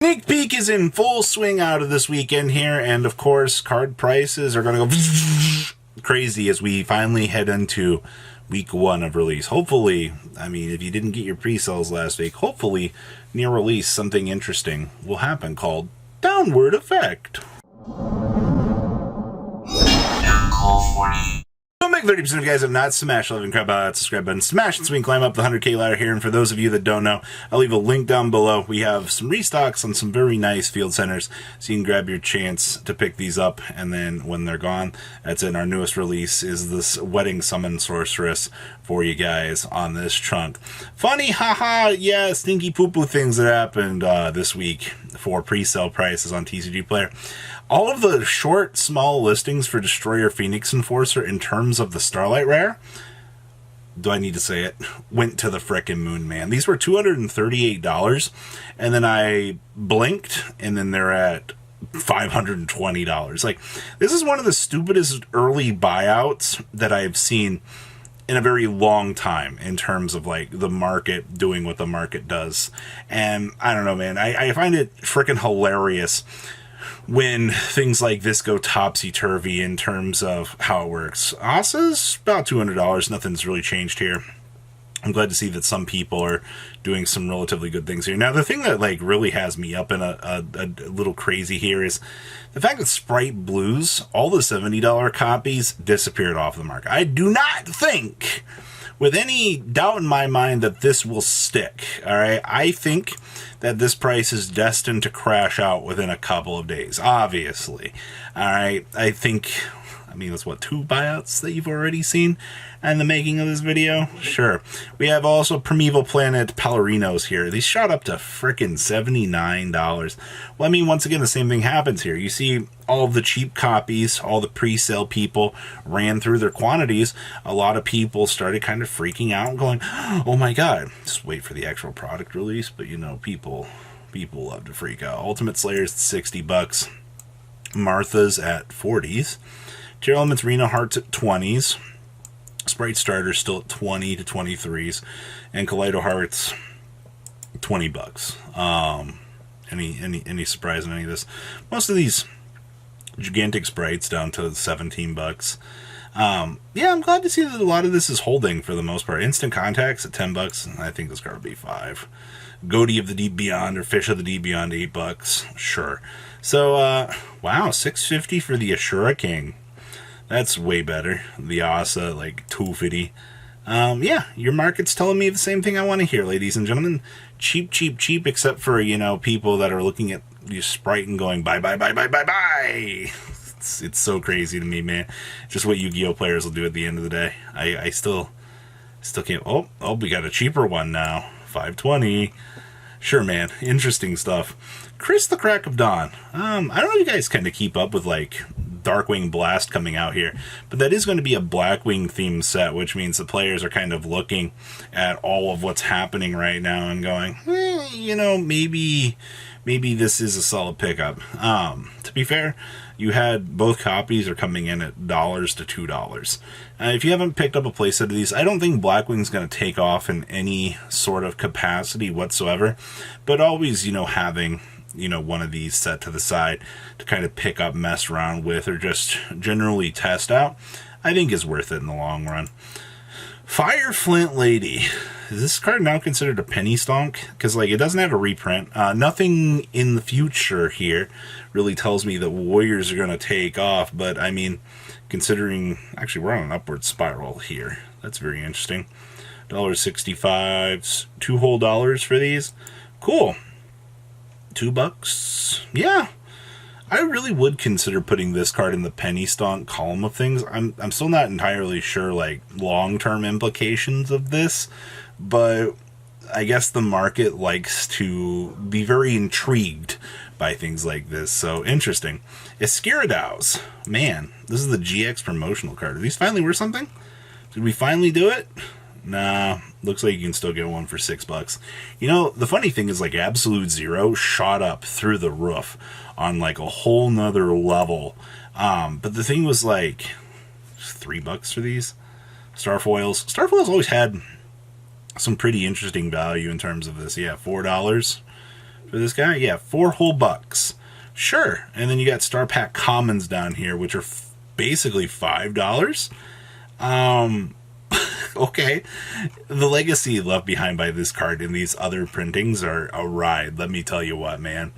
Sneak Peek is in full swing out of this weekend here, and of course, card prices are going to go crazy as we finally head into week one of release. Hopefully, I mean, if you didn't get your pre-sales last week, hopefully, near release, something interesting will happen called Downward Effect. Don't make 30% of you guys have not smashed 11 crab that subscribe button. Smash it so we can climb up the 100K ladder here. And for those of you that don't know, I'll leave a link down below. We have some restocks on some very nice field centers, so you can grab your chance to pick these up. And then when they're gone, that's it. Our newest release is this Wedding Summon Sorceress for you guys on this trunk. Funny, haha, yeah, stinky poo-poo things that happened this week for pre-sale prices on TCG Player. All of the short, small listings for Destroyer Phoenix Enforcer in terms of the Starlight Rare, do I need to say it, went to the frickin' moon, man. These were $238, and then I blinked, and then they're at $520. Like, this is one of the stupidest early buyouts that I've seen in a very long time in terms of, like, the market doing what the market does. And I don't know, man. I find it frickin' hilarious when things like this go topsy-turvy in terms of how it works. Asa's about $200. Nothing's really changed here. I'm glad to see that some people are doing some relatively good things here. Now, the thing that like really has me up in a little crazy here is the fact that Sprite Blues, all the $70 copies, disappeared off the market. I do not think, with any doubt in my mind, that this will stick. All right, I think that this price is destined to crash out within a couple of days, obviously. All right, I think, I mean, that's what, 2 buyouts that you've already seen in the making of this video? Sure. We have also Primeval Planet Palorinos here. These shot up to frickin' $79. Well, I mean, once again, the same thing happens here. You see all of the cheap copies, all the pre-sale people ran through their quantities. A lot of people started kind of freaking out and going, oh my god, just wait for the actual product release. But you know, people love to freak out. Ultimate Slayer's at $60. Martha's at 40s. Tier Elements Reno Hearts at 20s. Sprite Starter still at 20 to 23s. And Kaleido Hearts, $20. Any surprise in any of this? Most of these gigantic sprites down to $17. Yeah, I'm glad to see that a lot of this is holding for the most part. Instant Contacts at $10. I think this card will be $5. Goatee of the Deep Beyond or Fish of the Deep Beyond, $8. Sure. So, wow, $6.50 for the Ashura King. That's way better. The Asa, like $2.50. Yeah, your market's telling me the same thing I want to hear, ladies and gentlemen. Cheap, cheap, cheap, except for, you know, people that are looking at your Sprite and going, buy, buy, buy, buy, buy, buy. It's so crazy to me, man. Just what Yu-Gi-Oh! Players will do at the end of the day. I still can't. Oh, we got a cheaper one now. $5.20. Sure, man. Interesting stuff. Chris the Crack of Dawn. I don't know if you guys kind of keep up with, like, Darkwing Blast coming out here, but that is going to be a Blackwing themed set, which means the players are kind of looking at all of what's happening right now and going, you know, maybe this is a solid pickup. To be fair, you had both copies are coming in at $1 to $2. If you haven't picked up a playset of these, I don't think Blackwing's going to take off in any sort of capacity whatsoever, but always, you know, having, you know, one of these set to the side to kind of pick up, mess around with, or just generally test out, I think is worth it in the long run. Fire Flint Lady. Is this card now considered a penny stonk? Because, like, it doesn't have a reprint. Nothing in the future here really tells me that Warriors are going to take off, but, I mean, considering, actually, we're on an upward spiral here. That's very interesting. $1.65, $2 whole for these. Cool. $2. Yeah, I really would consider putting this card in the penny stonk column of things. I'm still not entirely sure, like, long-term implications of this, but I guess the market likes to be very intrigued by things like this. So interesting. Escuridaus. Man, this is the GX promotional card. Are these finally worth something? Did we finally do it? Nah, looks like you can still get one for $6. You know, the funny thing is, like, Absolute Zero shot up through the roof on, like, a whole nother level. But the thing was, like, $3 for these. Starfoils always had some pretty interesting value in terms of this. Yeah, $4. for this guy. Yeah, 4 whole bucks. Sure. And then you got Star Pack Commons down here, which are basically $5. Okay. The legacy left behind by this card and these other printings are a ride. Let me tell you what, man.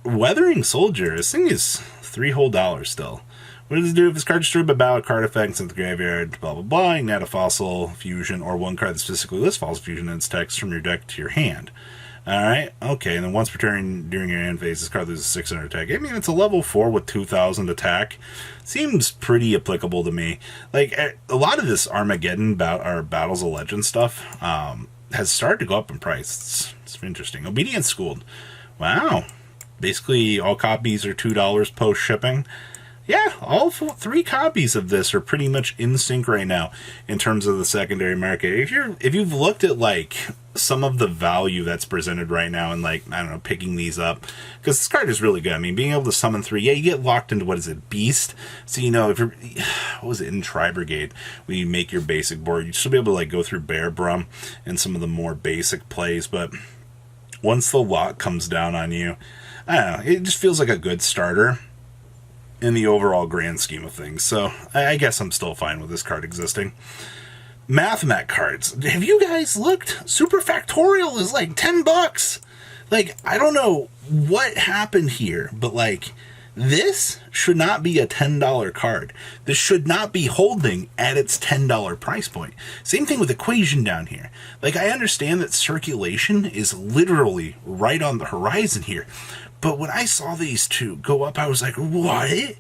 Weathering Soldier. This thing is $3 whole still. What does it do? If this card destroyed by battle, card effects in the graveyard, blah, blah, blah, you can add a Fossil Fusion or one card that specifically lists Fossil Fusion in its text from your deck to your hand. Alright, okay, and then once per turn during your hand phase, this card loses 600 attack. I mean, it's a level 4 with 2,000 attack. Seems pretty applicable to me. Like, a lot of this Armageddon or Battles of Legend stuff has started to go up in price. It's interesting. Obedience Schooled. Wow. Basically, all copies are $2 post-shipping. Yeah, all 3 copies of this are pretty much in sync right now in terms of the secondary market. If you've looked at like some of the value that's presented right now and like, I don't know, picking these up, because this card is really good. I mean, being able to summon 3, yeah, you get locked into, what is it, Beast? So, you know, if you're, what was it, in Tri-Brigade, when you make your basic board, you should be able to like go through Bear Brum and some of the more basic plays, but once the lock comes down on you, I don't know, it just feels like a good starter in the overall grand scheme of things. So I guess I'm still fine with this card existing. Mathmat cards. Have you guys looked? Super Factorial is like $10. Like, I don't know what happened here, but like, this should not be a $10 card. This should not be holding at its $10 price point. Same thing with Equation down here. Like, I understand that circulation is literally right on the horizon here, but when I saw these two go up, I was like, what?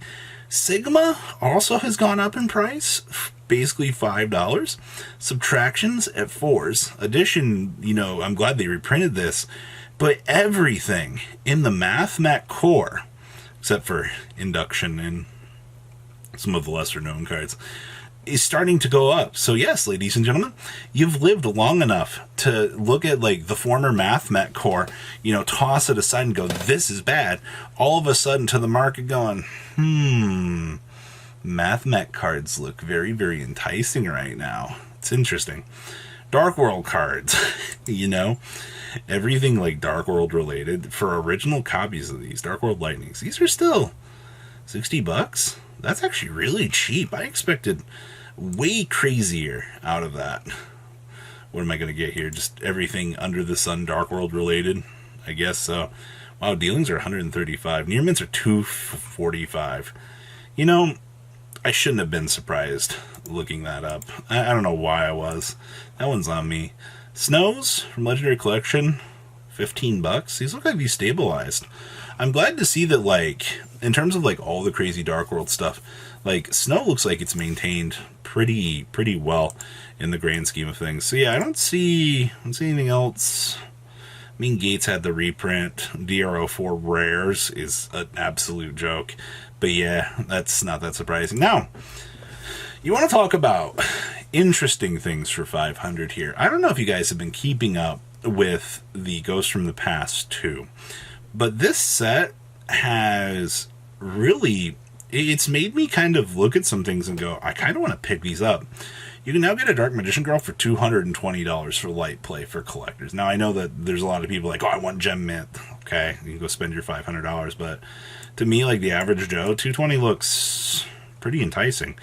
Sigma also has gone up in price, basically $5. Subtractions at 4s. Addition, you know, I'm glad they reprinted this, but everything in the Mathmat core, except for Induction and some of the lesser known cards, is starting to go up. So yes, ladies and gentlemen, you've lived long enough to look at like the former Mathmat core, you know, toss it aside and go, this is bad. All of a sudden to the market going, Mathmat cards look very, very enticing right now. It's interesting. Dark World cards, you know, everything like Dark World related for original copies of these Dark World Lightnings. These are still $60. That's actually really cheap. I expected way crazier out of that. What am I going to get here? Just everything under the sun Dark World related, I guess so. Wow, dealings are 135. Near mints are 245. You know, I shouldn't have been surprised looking that up. I don't know why I was. That one's on me. Snows from Legendary Collection, $15. These look like these stabilized. I'm glad to see that, like, in terms of like all the crazy Dark World stuff, like Snow looks like it's maintained pretty well in the grand scheme of things. So yeah, I don't see anything else. I mean, Gates had the reprint. DRO4 rares is an absolute joke. But yeah, that's not that surprising. Now, you want to talk about interesting things for 500 here. I don't know if you guys have been keeping up with the Ghosts from the Past 2, but this set has really, it's made me kind of look at some things and go, I kind of want to pick these up. You can now get a Dark Magician Girl for $220 for light play for collectors. Now, I know that there's a lot of people like, oh, I want Gem Mint. Okay, you can go spend your $500, but to me, like the average Joe, $220 looks pretty enticing.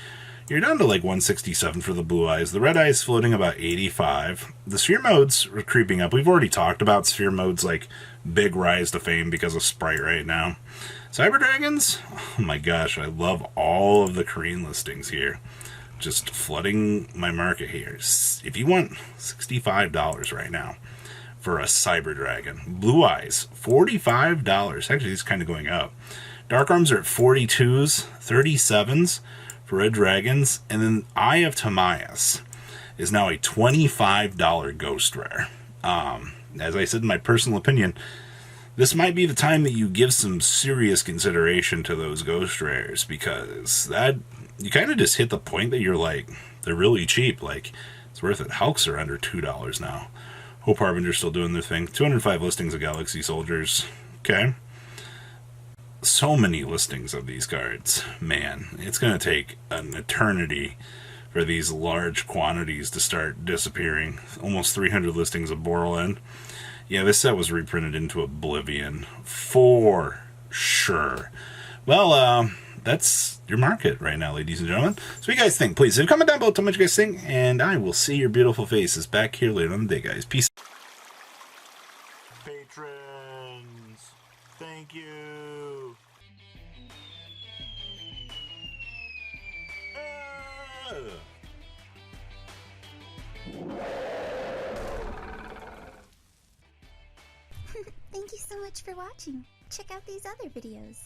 You're down to like 167 for the blue eyes. The red eyes floating about 85. The sphere modes are creeping up. We've already talked about sphere modes, like big rise to fame because of Sprite right now. Cyber Dragons, oh my gosh, I love all of the Korean listings here. Just flooding my market here. If you want $65 right now for a Cyber Dragon. Blue eyes, $45. Actually, it's kind of going up. Dark Arms are at 42s, 37s. For Red Dragons, and then Eye of Timaeus is now a $25 ghost rare. As I said in my personal opinion, this might be the time that you give some serious consideration to those ghost rares, because that, you kind of just hit the point that you're like, they're really cheap. Like, it's worth it. Hulks are under $2 now. Hope Harbinger's still doing their thing. 205 listings of Galaxy Soldiers. Okay. So many listings of these cards. Man, it's going to take an eternity for these large quantities to start disappearing. Almost 300 listings of Borland. Yeah, this set was reprinted into oblivion for sure. Well, that's your market right now, ladies and gentlemen. So what do you guys think? Please leave a comment down below. Tell me what you guys think, and I will see your beautiful faces back here later on the day, guys. Peace. Patrons, thank you. Thank you so much for watching. Check out these other videos.